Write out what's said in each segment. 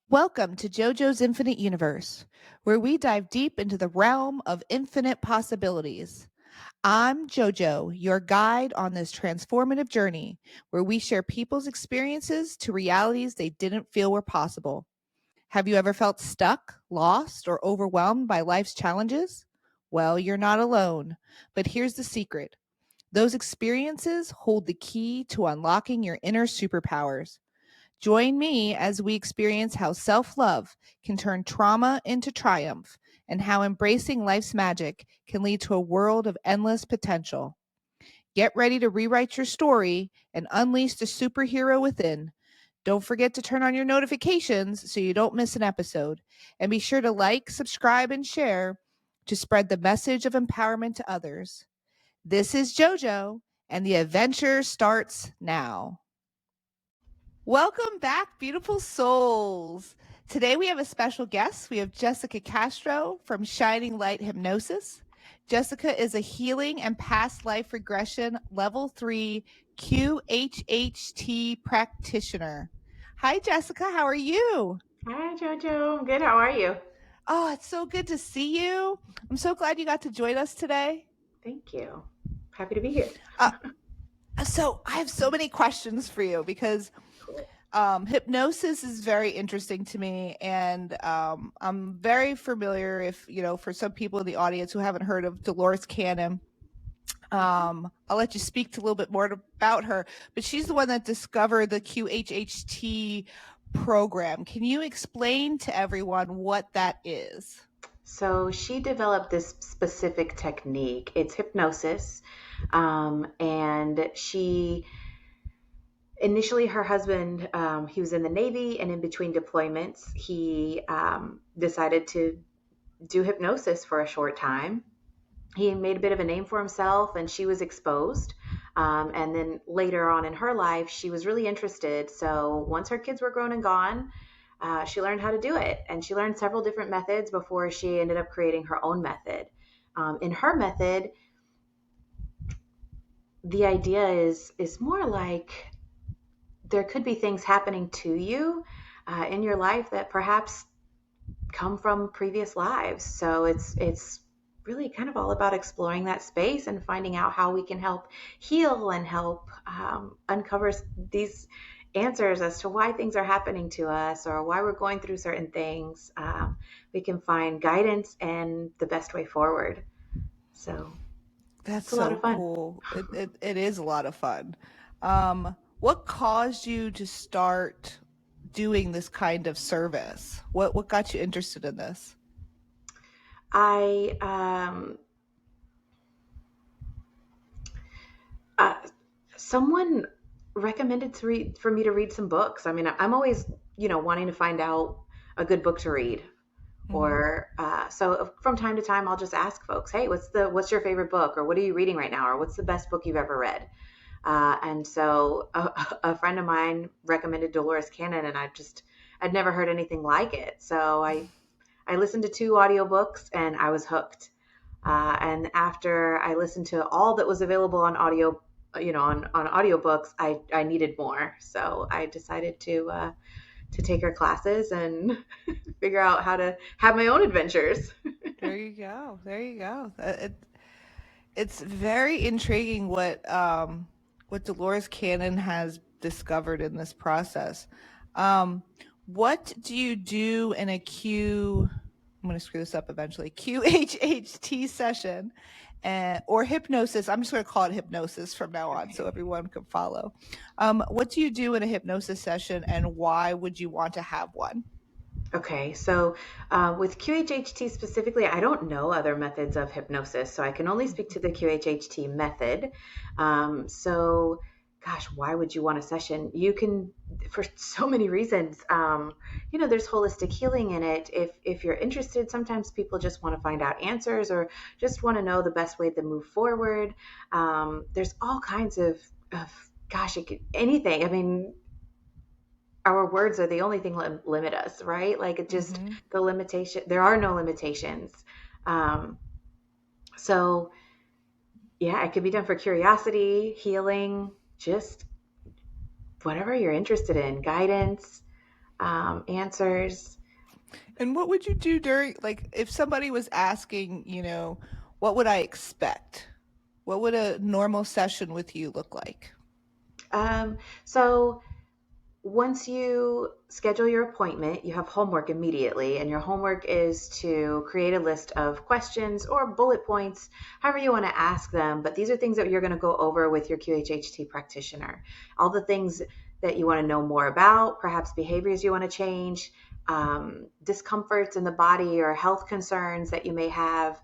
Welcome to JoJo's Infinite Universe, where we dive deep into the realm of infinite possibilities. I'm JoJo, your guide on this transformative journey, where we share people's experiences to realities they didn't feel were possible. Have you ever felt stuck, lost, or overwhelmed by life's challenges? Well, you're not alone. But here's the secret: those experiences hold the key to unlocking your inner superpowers. Join me as we experience how self love can turn trauma into triumph and how embracing life's magic can lead to a world of endless potential. Get ready to rewrite your story and unleash the superhero within. Don't forget to turn on your notifications so you don't miss an episode. And be sure to like, subscribe, and share to spread the message of empowerment to others. This is JoJo, and the adventure starts now. Welcome back, beautiful souls. Today we have a special guest. We have Jessica Castro from Shining Light Hypnosis. Jessica is a healing and past life regression level 3 QHHT practitioner. Hi, Jessica. How are you? Hi, JoJo. I'm good. How are you? Oh, it's so good to see you. I'm so glad you got to join us today. Thank you. Happy to be here. So I have so many questions for you because Cool. hypnosis is very interesting to me, and I'm very familiar, if for some people in the audience who haven't heard of Dolores Cannon. I'll let you speak to a little bit more about her, but she's the one that discovered the QHHT program. Can you explain to everyone what that is? So she developed this specific technique. It's hypnosis. And she initially, her husband, he was in the Navy, and in between deployments, he decided to do hypnosis for a short time. He made a bit of a name for himself, and she was exposed. And then later on in her life, she was really interested. So once her kids were grown and gone, she learned how to do it. And she learned several different methods before she ended up creating her own method. In her method, the idea is more like there could be things happening to you in your life that perhaps come from previous lives. So it's really kind of all about exploring that space and finding out how we can help heal and help uncover these answers as to why things are happening to us or why we're going through certain things. We can find guidance and the best way forward. So That's it's a lot so of fun. cool. It is a lot of fun. What caused you to start doing this kind of service? What got you interested in this? I uh, someone recommended for me to read some books. I mean, I'm always wanting to find out a good book to read. Hmm. Or so from time to time, I'll just ask folks, "Hey, what's your favorite book, or what are you reading right now, or what's the best book you've ever read?" And so a friend of mine recommended Dolores Cannon, and I'd never heard anything like it. So I listened to 2 audiobooks, and I was hooked. And after I listened to all that was available on audio, on audiobooks, I needed more. So I decided to take her classes and figure out how to have my own adventures. There you go. There you go. It's very intriguing what Dolores Cannon has discovered in this process. Um, what do you do in a Q? I'm going to screw this up eventually. QHHT session, or hypnosis. I'm just going to call it hypnosis from now on, so Okay. everyone can follow. What do you do in a hypnosis session, and why would you want to have one? Okay, so with QHHT specifically, I don't know other methods of hypnosis, so I can only speak to the QHHT method. So, gosh, why would you want a session? You can, for so many reasons. There's holistic healing in it. If you're interested, sometimes people just want to find out answers or just want to know the best way to move forward. There's all kinds of gosh, anything. I mean, our words are the only thing limit us, right? Like it just Mm-hmm. the limitation. There are no limitations. Um, so yeah, it could be done for curiosity, healing, just whatever you're interested in, guidance. answers. And what would you do during, like, if somebody was asking, what would I expect? What would a normal session with you look like? So once you schedule your appointment, you have homework immediately, and your homework is to create a list of questions or bullet points, however you want to ask them. But these are things that you're going to go over with your QHHT practitioner. All the things that you want to know more about, perhaps behaviors you want to change, discomforts in the body or health concerns that you may have,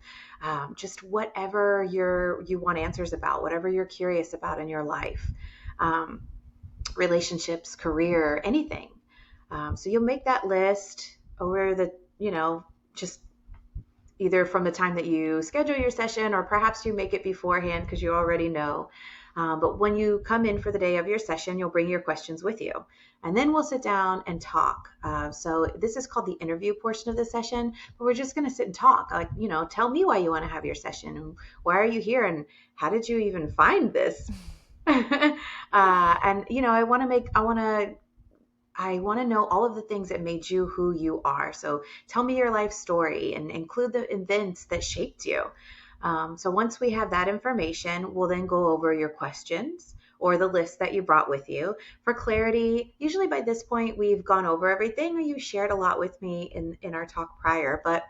just whatever you want answers about, whatever you're curious about in your life. Um, Relationships, career, anything. So you'll make that list over just either from the time that you schedule your session, or perhaps you make it beforehand because you already know. But when you come in for the day of your session, you'll bring your questions with you. And then we'll sit down and talk. So this is called the interview portion of the session, but we're just going to sit and talk. Like, tell me why you want to have your session, and why are you here, and how did you even find this? And I want to know all of the things that made you who you are. So tell me your life story and include the events that shaped you. So once we have that information, we'll then go over your questions or the list that you brought with you. For clarity, usually by this point, we've gone over everything, or you shared a lot with me in our talk prior, but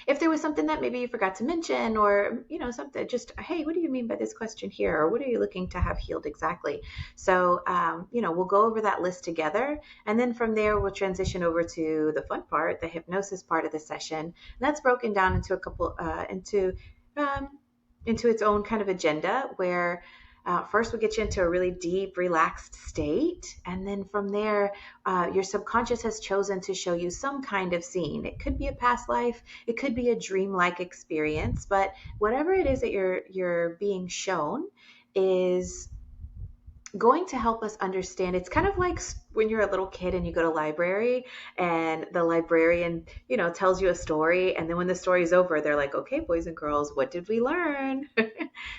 if there was something that maybe you forgot to mention, or something, just, hey, what do you mean by this question here, or what are you looking to have healed exactly? So we'll go over that list together, and then from there we'll transition over to the fun part, the hypnosis part of the session. And that's broken down into a couple into its own kind of agenda, where first, we'll get you into a really deep, relaxed state. And then from there, your subconscious has chosen to show you some kind of scene. It could be a past life. It could be a dreamlike experience. But whatever it is that you're being shown is going to help us understand. It's kind of like when you're a little kid and you go to library, and the librarian, tells you a story. And then when the story's over, they're like, okay, boys and girls, what did we learn?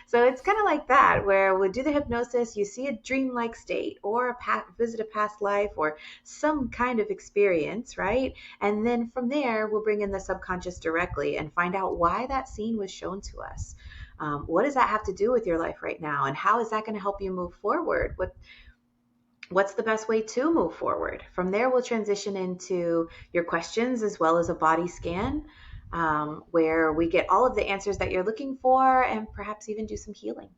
So it's kind of like that, where we'll do the hypnosis, you see a dreamlike state, or visit a past life, or some kind of experience, right? And then from there, we'll bring in the subconscious directly and find out why that scene was shown to us. What does that have to do with your life right now? And how is that going to help you move forward? What's the best way to move forward? From there, we'll transition into your questions as well as a body scan, where we get all of the answers that you're looking for, and perhaps even do some healing.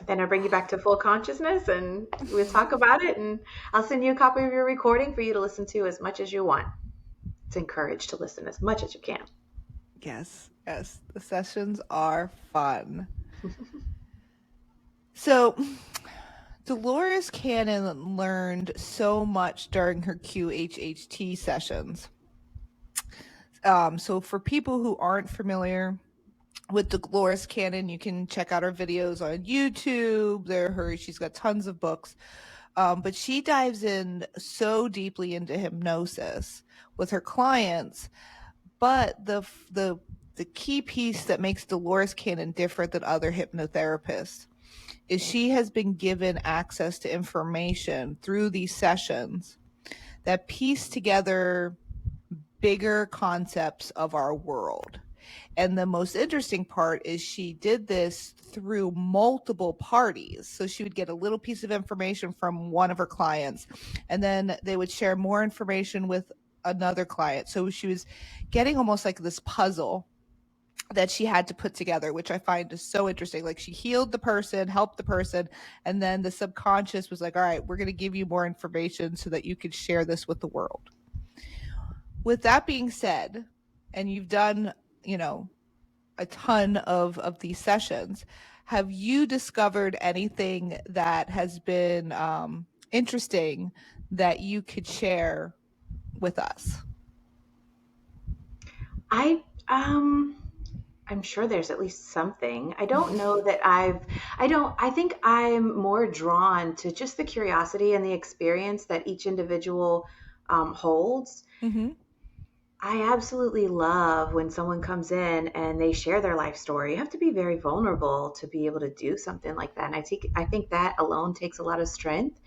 Then I'll bring you back to full consciousness, and we'll talk about it, and I'll send you a copy of your recording for you to listen to as much as you want. It's encouraged to listen as much as you can. Yes, the sessions are fun. So Dolores Cannon learned so much during her QHHT sessions. So for people who aren't familiar with Dolores Cannon, you can check out her videos on YouTube. She's got tons of books. But she dives in so deeply into hypnosis with her clients. But the key piece that makes Dolores Cannon different than other hypnotherapists is she has been given access to information through these sessions that piece together bigger concepts of our world. And the most interesting part is she did this through multiple parties. So she would get a little piece of information from one of her clients, and then they would share more information with another client. So she was getting almost like this puzzle that she had to put together, which I find is so interesting. Like, she healed the person, helped the person, and then the subconscious was like, all right, we're going to give you more information so that you can share this with the world. With that being said, and you've done, a ton of these sessions, have you discovered anything that has been interesting that you could share with us? I'm sure there's at least something. I don't know that I think I'm more drawn to just the curiosity and the experience that each individual holds. Mm-hmm. I absolutely love when someone comes in and they share their life story. You have to be very vulnerable to be able to do something like that. And I think that alone takes a lot of strength.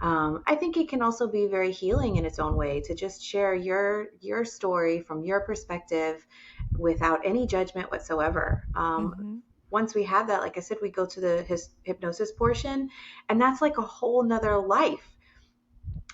I think it can also be very healing in its own way to just share your story from your perspective without any judgment whatsoever. Mm-hmm. Once we have that, like I said, we go to the hypnosis portion, and that's like a whole nother life.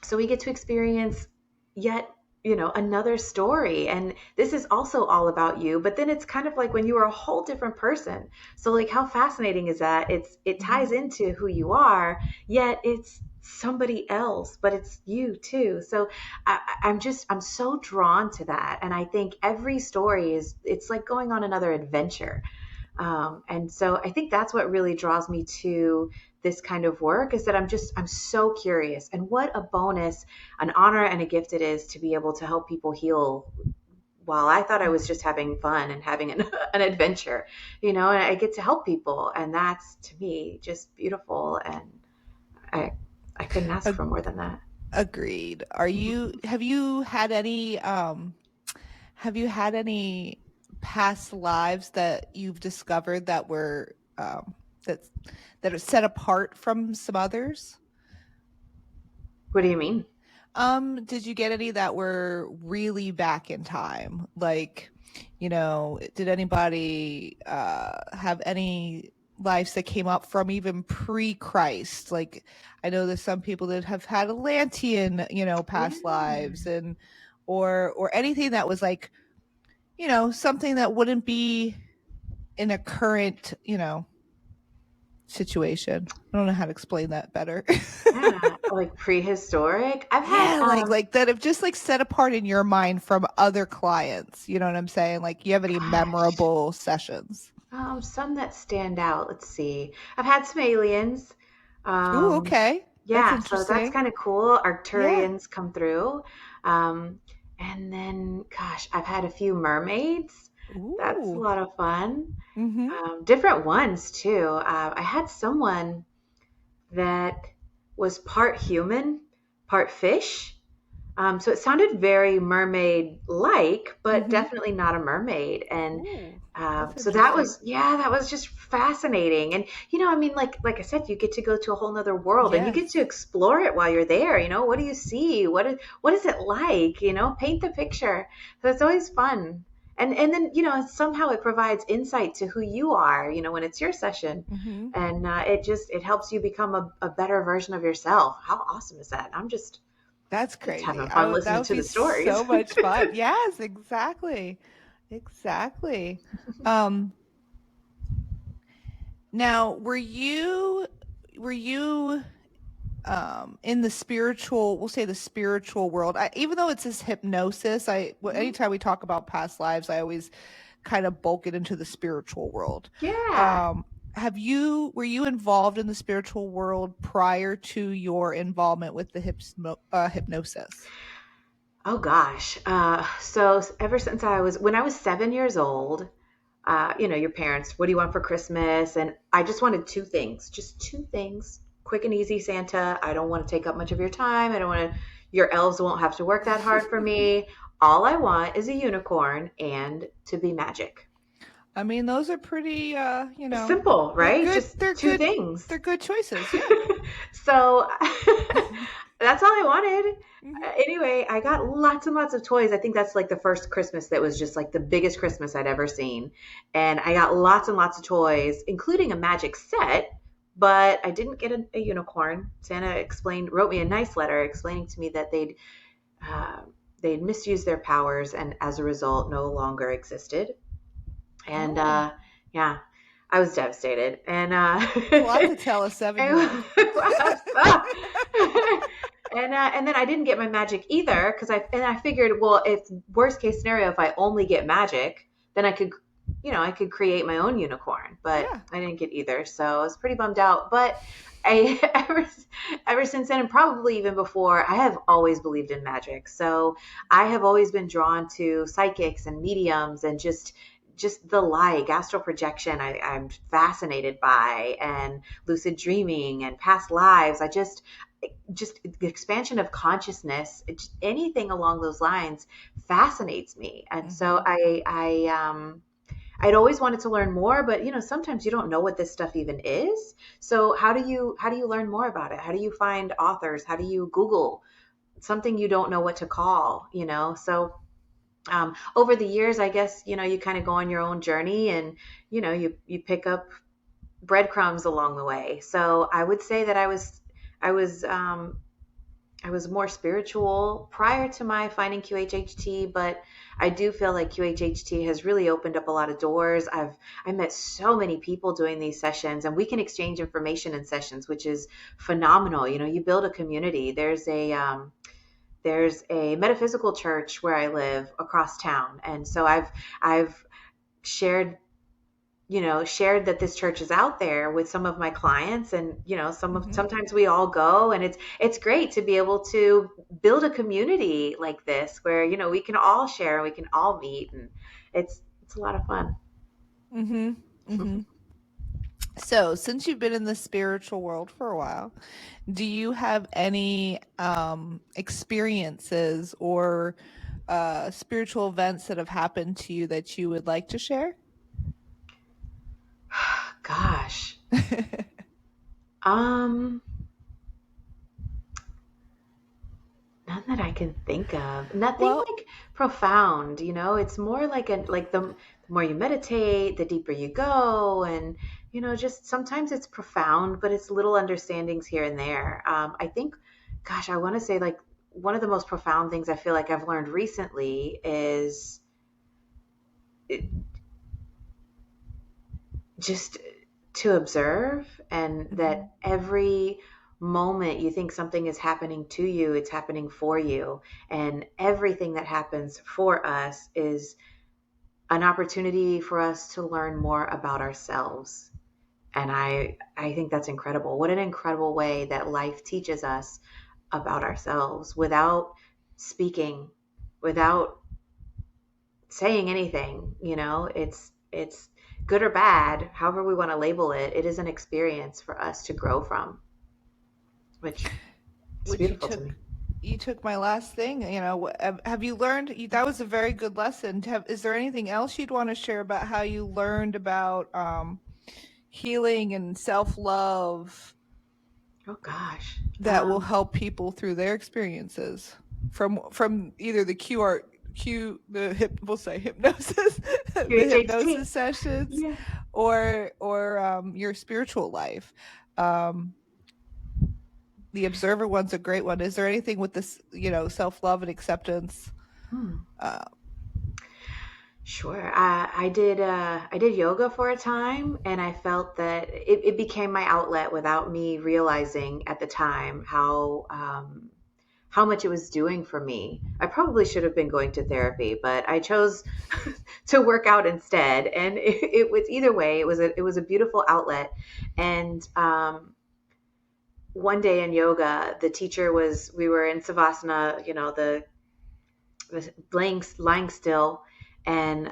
So we get to experience yet another story, and this is also all about you, but then it's kind of like when you are a whole different person. So like, how fascinating is that? It Mm-hmm. ties into who you are, yet it's somebody else, but it's you too. So I'm so drawn to that, and I think every story it's like going on another adventure. And so I think that's what really draws me to this kind of work, is that I'm so curious, and what a bonus, an honor and a gift it is to be able to help people heal, while I thought I was just having fun and having an adventure, and I get to help people. And that's, to me, just beautiful. And I, I couldn't ask for more than that. Agreed. Have you had any past lives that you've discovered that were that that are set apart from some others? What do you mean? Did you get any that were really back in time? Like, did anybody have any lives that came up from even pre-Christ? Like, I know there's some people that have had Atlantean, Yeah. past lives, and or anything that was like, something that wouldn't be in a current, situation. I don't know how to explain that better. Yeah, like prehistoric. I've had Yeah, like that have just like set apart in your mind from other clients. You know what I'm saying? Like, you have any gosh, memorable sessions? some that stand out. Let's see. I've had some aliens. Ooh, Um, okay. That's yeah, so that's interesting. kind of cool. Yeah. Arcturians come through. Um, and then, gosh, I've had a few mermaids. That's a Ooh. lot of fun. Mm-hmm. Different ones too. I had someone that was part human, part fish. So it sounded very mermaid like, but Mm-hmm. definitely not a mermaid. And Ooh. That's so that interesting. was, yeah, that was just fascinating. And, I mean, like I said, you get to go to a whole nother world, and you get to Yes. explore it while you're there. What do you see? What is it like? Paint the picture. So it's always fun. And then, somehow it provides insight to who you are, when it's your session. Mm-hmm. And it helps you become a better version of yourself. How awesome is that? I'm That's just crazy. having fun That listening would to be the stories. so much fun. Yes, exactly. Exactly. Um, Now, were you in the spiritual, we'll say the spiritual world? Even though it's this hypnosis, Mhm. anytime we talk about past lives, I always kind of bulk it into the spiritual world. Yeah. Um, were you involved in the spiritual world prior to your involvement with the hypnosis? Oh gosh. So ever since when I was 7 years old, your parents, what do you want for Christmas? And I just wanted just two things, quick and easy Santa. I don't want to take up much of your time. I don't want to, your elves won't have to work that hard for me. All I want is a unicorn and to be magic. I mean, those are pretty, Simple, they're right? good. Just They're two good. things. They're good choices. Yeah. So that's all I wanted. Hmm. Anyway, I got lots and lots of toys. I think that's like the first Christmas that was just like the biggest Christmas I'd ever seen. And I got lots and lots of toys, including a magic set, but I didn't get a unicorn. Santa wrote me a nice letter explaining to me that uh, they'd misused their powers and as a result no longer existed. And Oh, yeah, I was devastated. And it's a lot to tell a 7-year-old. it was. And then I didn't get my magic either, because I figured, well, if worst case scenario, if I only get magic, then I could create my own unicorn. But Yeah. I didn't get either, so I was pretty bummed out. But I ever since then, and probably even before, I have always believed in magic. So I have always been drawn to psychics and mediums, and just the astral projection. I'm fascinated by, and lucid dreaming and past lives. I just the expansion of consciousness, anything along those lines fascinates me. And so Hmm. I'd always wanted to learn more, but sometimes you don't know what this stuff even is. So how do you learn more about it? How do you find authors? How do you Google something you don't know what to call? So over the years, I guess, you kind of go on your own journey, and you pick up breadcrumbs along the way. So I would say that I was I was more spiritual prior to my finding QHHT, but I do feel like QHHT has really opened up a lot of doors. I met so many people doing these sessions, and we can exchange information in sessions, which is phenomenal. You build a community. There's a metaphysical church where I live across town, and so I've shared shared that this church is out there with some of my clients, and sometimes we all go, and it's great to be able to build a community like this where we can all share and we can all meet, and it's a lot of fun. Mm-hmm. Mm-hmm. So, since you've been in the spiritual world for a while, do you have any experiences or spiritual events that have happened to you that you would like to share? Gosh. um None that I can think of. Nothing Well, like profound, It's more like the more you meditate, the deeper you go, and just sometimes it's profound, but it's little understandings here and there. I think, gosh, I want to say like one of the most profound things I feel like I've learned recently is just to observe, and mhm, that every moment you think something is happening to you, it's happening for you. And everything that happens for us is an opportunity for us to learn more about ourselves. And I think that's incredible. What an incredible way that life teaches us about ourselves without speaking, without saying anything. It's good or bad, however we want to label it. It is an experience for us to grow from, which is which beautiful to me. you took my last thing. Have you learned? That was a very good lesson. Is there anything else you'd want to share about how you learned about healing and self love Oh gosh. that will help people through their experiences from either the we'll say hypnosis, the QHHT. hypnosis sessions, Yeah. or your spiritual life. Um, the observer one's a great one. Is there anything with this, self love and acceptance? Hmm. Uh, Sure. I did yoga for a time, and I felt that it became my outlet without me realizing at the time how much it was doing for me. I probably should have been going to therapy, but I chose to work out instead. And it was either way. It was a beautiful outlet. And one day in yoga, the teacher was we were in savasana, the lying still, and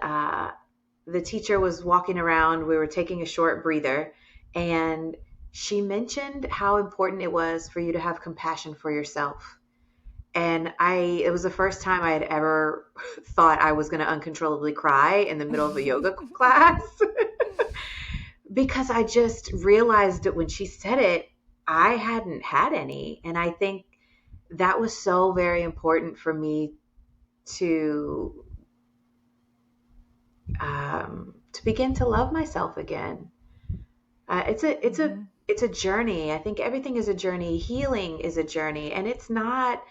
the teacher was walking around. We were taking a short breather, and she mentioned how important it was for you to have compassion for yourself. And it was the first time I had ever thought I was going to uncontrollably cry in the middle of a yoga class, because I just realized that when she said it, I hadn't had any. And I think that was so very important for me to to begin to love myself again. mhm, It's a journey. I think everything is a journey. Healing is a journey, and it's not,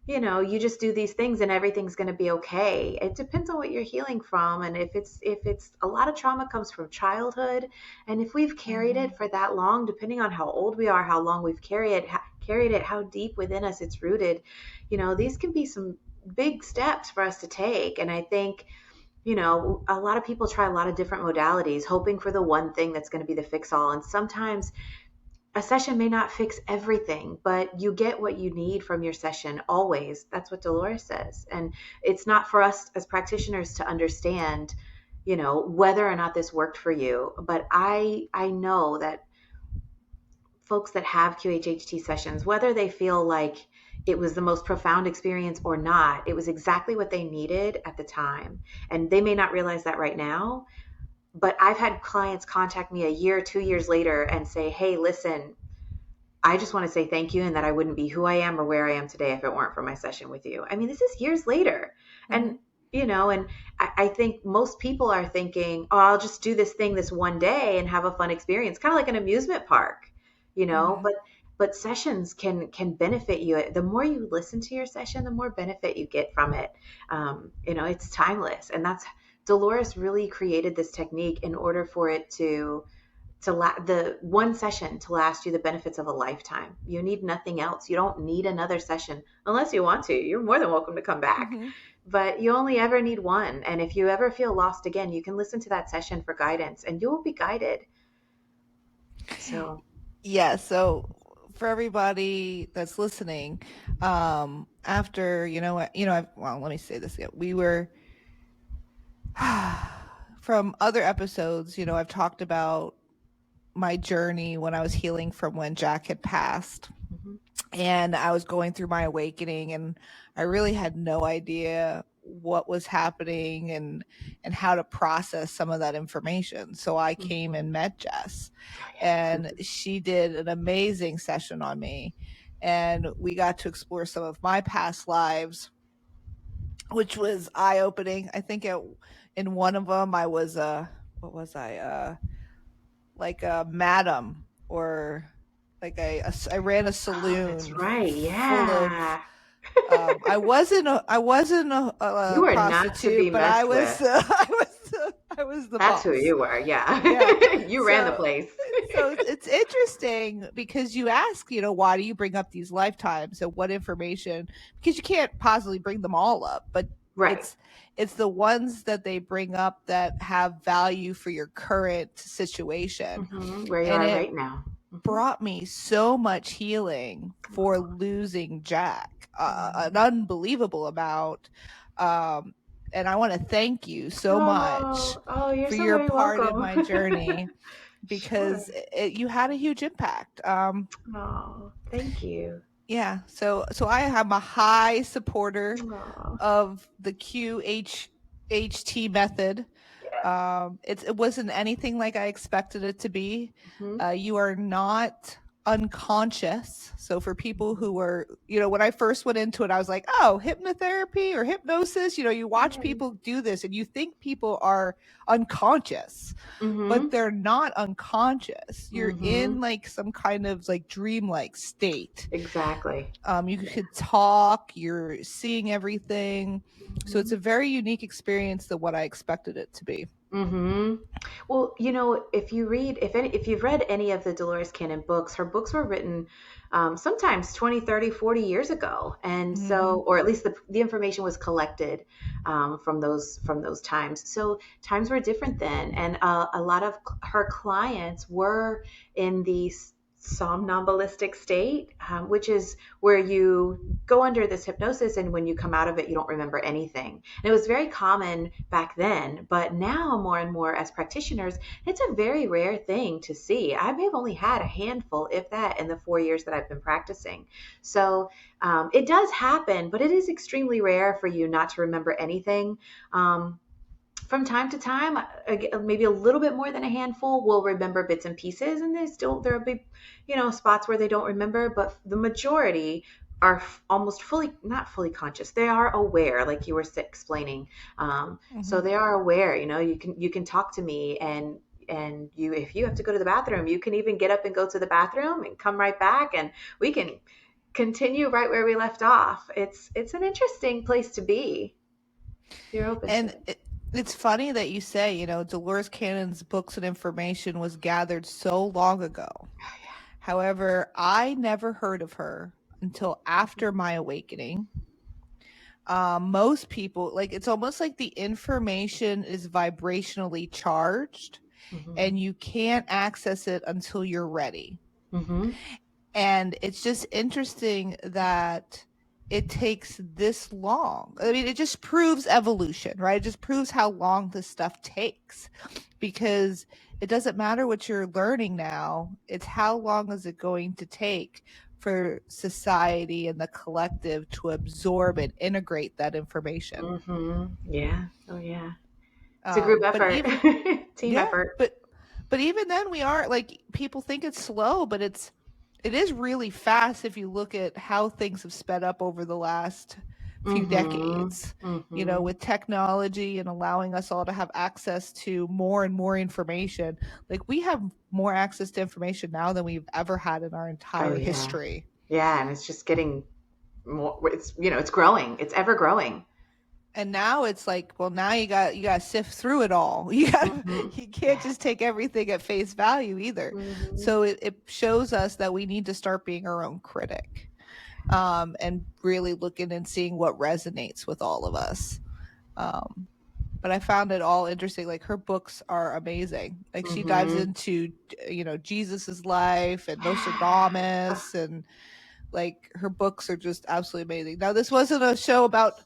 you just do these things and everything's going to be okay. It depends on what you're healing from, and if it's a lot of trauma comes from childhood, and if we've carried mhm, it for that long, depending on how old we are, how long we've carried it, how deep within us it's rooted, these can be some big steps for us to take. And I think a lot of people try a lot of different modalities, hoping for the one thing that's going to be the fix all. And sometimes a session may not fix everything, but you get what you need from your session always. That's what Dolores says. And it's not for us as practitioners to understand, whether or not this worked for you. But I know that folks that have QHHT sessions, whether they feel like it was the most profound experience or not, it was exactly what they needed at the time. And they may not realize that right now, But I've had clients contact me a year, 2 years later and say, hey, listen, I just want to say thank you and that I wouldn't be who I am or where I am today if it weren't for my session with you. I mean, this is years later. And, Mhm. and I think most people are thinking, oh, I'll just do this thing this one day and have a fun experience, kind of like an amusement park, Mhm. but sessions can benefit you. The more you listen to your session, the more benefit you get from it. It's timeless. And that's Dolores really created this technique in order for it the one session to last you the benefits of a lifetime. You need nothing else. You don't need another session unless you want to. You're more than welcome to come back. Mhm. But you only ever need one. And if you ever feel lost again, you can listen to that session for guidance and you will be guided. So, Yeah, so for everybody that's listening, after, well, let me say this again. We were from other episodes, I've talked about my journey when I was healing from when Jack had passed. mhm, And I was going through my awakening, and I really had no idea what was happening and how to process some of that information. So I came mhm. and met Jess, Oh, yeah. and she did an amazing session on me, and we got to explore some of my past lives, which was eye opening. I think in one of them I was what was I like a madam, or like I ran a Oh, that's saloon right. full of Yeah. I wasn't a You are not to be prostitute, but I messed was with. I was the That's who boss. you were. Yeah. Yeah. You ran the So place. it's interesting because you ask, why do you bring up these lifetimes and what information? Because you can't possibly bring them all up, but Right. it's it's the ones that they bring up that have value for your current situation. Where you And are it right now. brought me so much healing for losing Jack, an Mhm. unbelievable amount. Um, and I want to thank you so much Oh, you're for so your very part of welcome. my journey, Sure. because you had a huge impact. Oh, thank you. Yeah, so I am a high supporter Oh, of the QHHT method. yeah. It wasn't anything like I expected it to be. Hmm. You are not unconscious. So for people who were, when I first went into it, I was like, oh, hypnotherapy or hypnosis. You watch Right. people do this and you think people are unconscious, but Mm-hmm. they're not unconscious. You're Mm-hmm. in like some kind of like dreamlike state. Exactly. You Yeah. could talk, you're seeing everything. So it's Mm-hmm. a very unique experience than what I expected it to be. Mm-hmm. Well, if you've read any of the Dolores Cannon books, her books were written sometimes 20, 30, 40 years ago. And Hmm. so, or at least the information was collected from those times. So times were different then. And a lot of her clients were in the somnambulistic state, which is where you go under this hypnosis. And when you come out of it, you don't remember anything. And it was very common back then, but now more and more as practitioners, it's a very rare thing to see. I may have only had a handful, if that, in the 4 years that I've been practicing. So it does happen, but it is extremely rare for you not to remember anything. From time to time, maybe a little bit more than a handful will remember bits and pieces, and there'll be, spots where they don't remember, but the majority are almost fully, not fully conscious. They are aware, like you were explaining. So Hmm. they are aware. You can talk to me, and if you have to go to the bathroom, you can even get up and go to the bathroom and come right back, and we can continue right where we left off. It's an interesting place to be if you're open to And it. it's funny that you say, Dolores Cannon's books and information was gathered so long ago. However, I never heard of her until after my awakening. Most people, like, it's almost like the information is vibrationally charged Hmm. and you can't access it until you're ready. Hmm. And it's just interesting that it takes this long. I mean, it just proves evolution, right? It just proves how long this stuff takes, because it doesn't matter what you're learning now, it's how long is it going to take for society and the collective to absorb and integrate that information. Hmm. Yeah. Oh, yeah. It's a group But effort. even Team effort. But even then we are like, people think it's slow, but it is really fast if you look at how things have sped up over the last few decades, with technology and allowing us all to have access to more and more information. Like, we have more access to information now than we've ever had in our entire history. Yeah, and it's just getting more, it's growing. It's ever growing. And now it's like, well, now you got to sift through it all. You can't just take everything at face value either. So it shows us that we need to start being our own critic, and really looking and seeing what resonates with all of us. But I found it all interesting. Like, her books are amazing. Like, she dives into, Jesus's life and Nostradamus, and like, her books are just absolutely amazing. Now, this wasn't a show about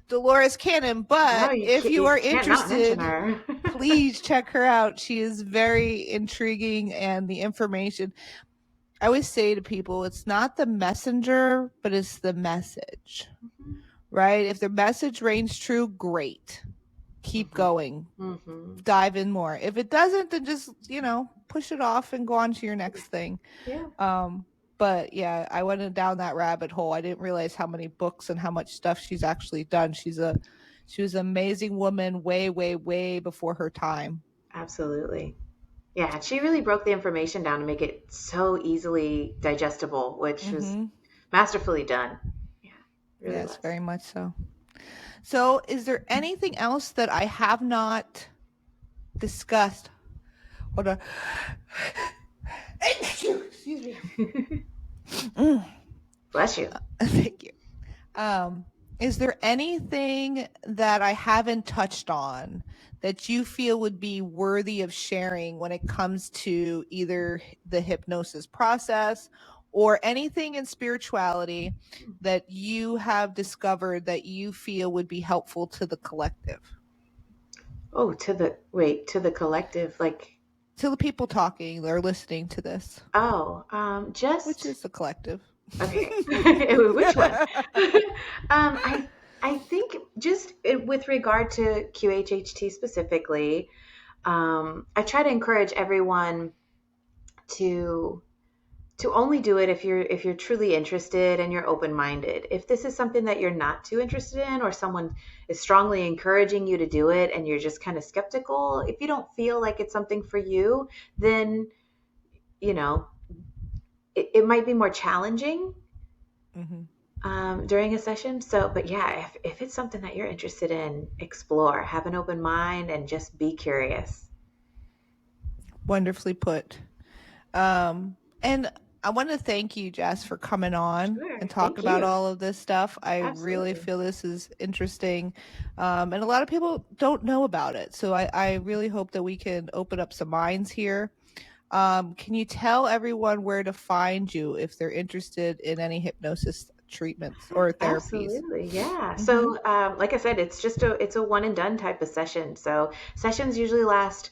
Dolores Cannon, but if you are interested, please check her out. She is very intriguing, and the information, I always say to people, it's not the messenger, but it's the message, right? If the message reigns true, great. Keep going. Dive in more. If it doesn't, then just, push it off and go on to your next thing. But yeah, I went down that rabbit hole. I didn't realize how many books and how much stuff she's actually done. She was an amazing woman, way, way, way before her time. Absolutely. Yeah, she really broke the information down to make it so easily digestible, which was masterfully done. Yeah, really yes, was. Very much so. So, is there anything else that I have not discussed? Hold on. Excuse me. Bless you. Thank you. Is there anything that I haven't touched on that you feel would be worthy of sharing when it comes to either the hypnosis process or anything in spirituality that you have discovered that you feel would be helpful to the collective? Oh, to the collective, like to the people talking or listening to this. Oh, just which is the collective. Okay, which one? I think just with regard to QHHT specifically, I try to encourage everyone to only do it if you're truly interested and you're open-minded. If this is something that you're not too interested in, or someone is strongly encouraging you to do it and you're just kind of skeptical, if you don't feel like it's something for you, then it might be more challenging during a session. So, but yeah, if it's something that you're interested in, explore, have an open mind, and just be curious. Wonderfully put. And I want to thank you, Jess, for coming on and talking about all of this stuff. I really feel this is interesting. And a lot of people don't know about it. So I really hope that we can open up some minds here. Can you tell everyone where to find you if they're interested in any hypnosis treatments or therapies? Absolutely, yeah. So, like I said, it's a one and done type of session. So sessions usually last,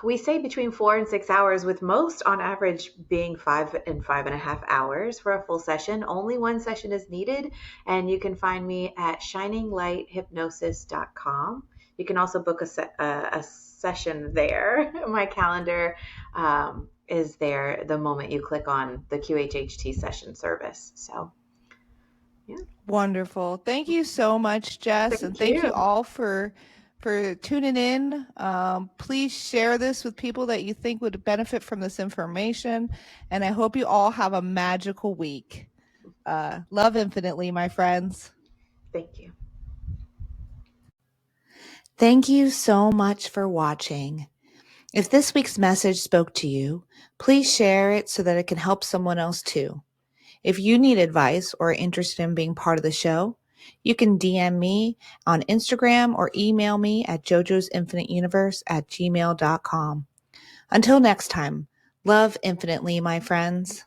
we say, between 4 and 6 hours, with most on average being 5 and 5.5 hours for a full session. Only one session is needed, and you can find me at shininglighthypnosis.com. You can also book a session there. My calendar is there the moment you click on the QHHT session service. So, yeah. Wonderful. Thank you so much, Jess. Thank you all for tuning in. Please share this with people that you think would benefit from this information. And I hope you all have a magical week. Love infinitely, my friends. Thank you. Thank you so much for watching. If this week's message spoke to you, please share it so that it can help someone else too. If you need advice or are interested in being part of the show, you can DM me on Instagram or email me at jojosinfiniteuniverse@gmail.com. Until next time, love infinitely, my friends.